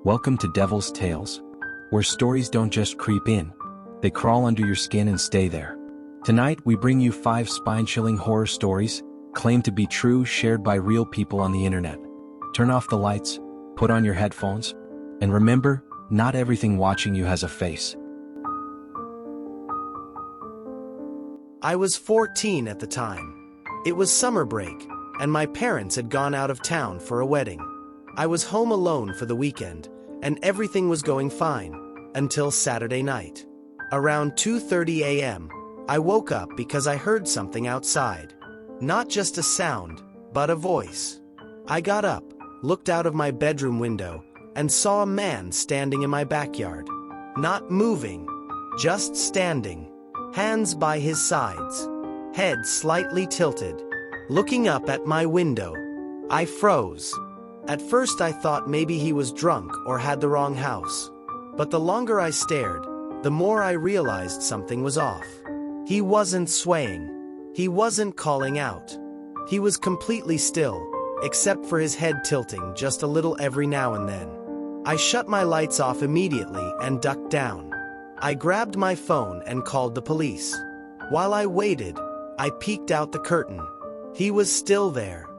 Welcome to Devil's Tales, where stories don't just creep in, they crawl under your skin and stay there. Tonight we bring you 5 spine-chilling horror stories, claimed to be true, shared by real people on the internet. Turn off the lights, put on your headphones, and remember, not everything watching you has a face. I was 14 at the time. It was summer break, and my parents had gone out of town for a wedding. I was home alone for the weekend, and everything was going fine, until Saturday night. Around 2:30 a.m., I woke up because I heard something outside. Not just a sound, but a voice. I got up, looked out of my bedroom window, and saw a man standing in my backyard. Not moving, just standing, hands by his sides, head slightly tilted, looking up at my window. I froze. At first I thought maybe he was drunk or had the wrong house. But the longer I stared, the more I realized something was off. He wasn't swaying. He wasn't calling out. He was completely still, except for his head tilting just a little every now and then. I shut my lights off immediately and ducked down. I grabbed my phone and called the police. While I waited, I peeked out the curtain. He was still there.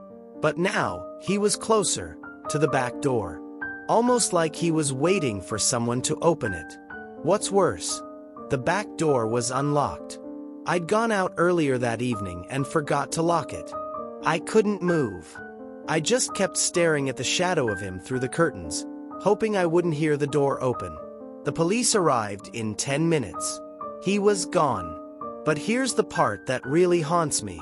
But now, he was closer, to the back door. Almost like he was waiting for someone to open it. What's worse, the back door was unlocked. I'd gone out earlier that evening and forgot to lock it. I couldn't move. I just kept staring at the shadow of him through the curtains, hoping I wouldn't hear the door open. The police arrived in 10 minutes. He was gone. But here's the part that really haunts me.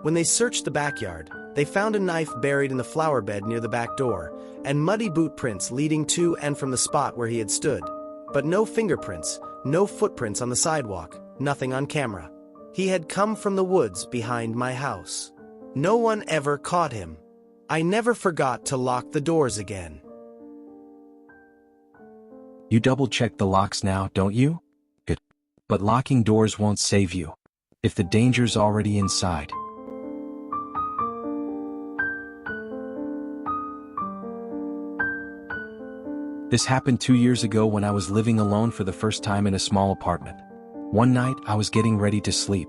When they searched the backyard, they found a knife buried in the flower bed near the back door, and muddy boot prints leading to and from the spot where he had stood. But no fingerprints, no footprints on the sidewalk, nothing on camera. He had come from the woods behind my house. No one ever caught him. I never forgot to lock the doors again. You double-check the locks now, don't you? Good. But locking doors won't save you, if the danger's already inside. This happened 2 years ago when I was living alone for the first time in a small apartment. One night, I was getting ready to sleep.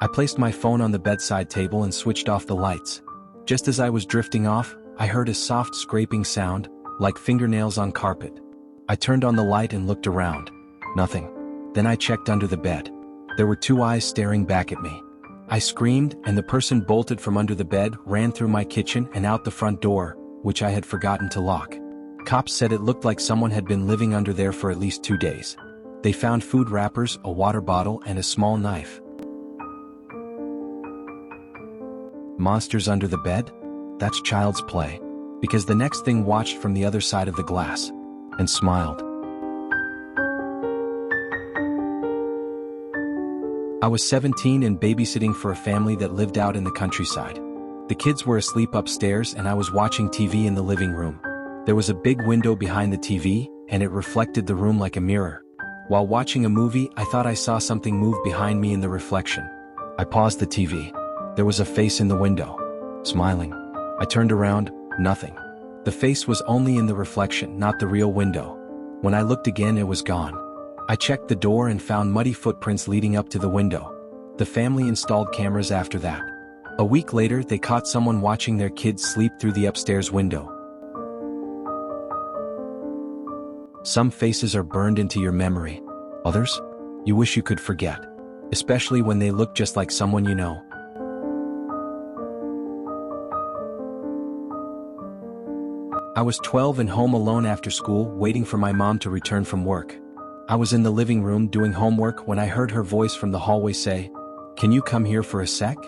I placed my phone on the bedside table and switched off the lights. Just as I was drifting off, I heard a soft scraping sound, like fingernails on carpet. I turned on the light and looked around. Nothing. Then I checked under the bed. There were 2 eyes staring back at me. I screamed, and the person bolted from under the bed, ran through my kitchen and out the front door, which I had forgotten to lock. Cops said it looked like someone had been living under there for at least 2 days. They found food wrappers, a water bottle, and a small knife. Monsters under the bed? That's child's play. Because the next thing watched from the other side of the glass, and smiled. I was 17 and babysitting for a family that lived out in the countryside. The kids were asleep upstairs and I was watching TV in the living room. There was a big window behind the TV, and it reflected the room like a mirror. While watching a movie, I thought I saw something move behind me in the reflection. I paused the TV. There was a face in the window, smiling. I turned around, nothing. The face was only in the reflection, not the real window. When I looked again, it was gone. I checked the door and found muddy footprints leading up to the window. The family installed cameras after that. A week later, they caught someone watching their kids sleep through the upstairs window. Some faces are burned into your memory. Others, you wish you could forget. Especially when they look just like someone you know. I was 12 and home alone after school, waiting for my mom to return from work. I was in the living room doing homework when I heard her voice from the hallway say, "Can you come here for a sec?"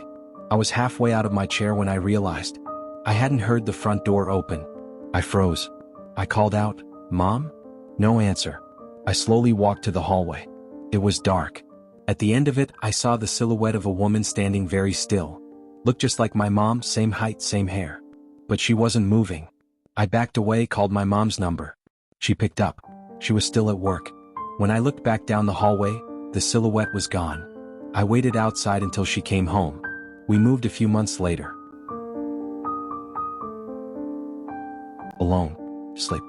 I was halfway out of my chair when I realized I hadn't heard the front door open. I froze. I called out, "Mom?" No answer. I slowly walked to the hallway. It was dark. At the end of it, I saw the silhouette of a woman standing very still. Looked just like my mom, same height, same hair. But she wasn't moving. I backed away, called my mom's number. She picked up. She was still at work. When I looked back down the hallway, the silhouette was gone. I waited outside until she came home. We moved a few months later. Alone. Sleep.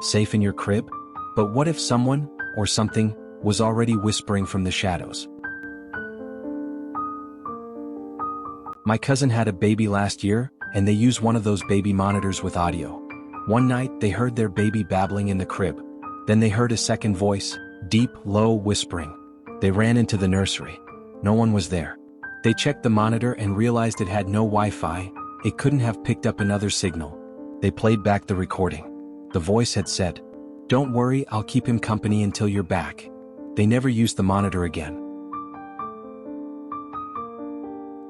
Safe in your crib? But what if someone, or something, was already whispering from the shadows? My cousin had a baby last year, and they used one of those baby monitors with audio. One night, they heard their baby babbling in the crib. Then they heard a second voice, deep, low whispering. They ran into the nursery. No one was there. They checked the monitor and realized it had no Wi-Fi. It couldn't have picked up another signal. They played back the recording. The voice had said, "Don't worry, I'll keep him company until you're back." They never used the monitor again.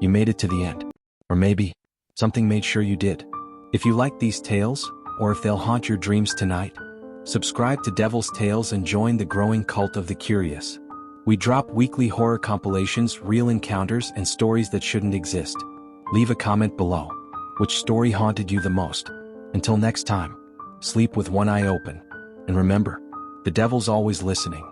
You made it to the end. Or maybe, something made sure you did. If you like these tales, or if they'll haunt your dreams tonight, subscribe to Devil's Tales and join the growing cult of the curious. We drop weekly horror compilations, real encounters, and stories that shouldn't exist. Leave a comment below. Which story haunted you the most? Until next time, sleep with one eye open. And remember, the devil's always listening.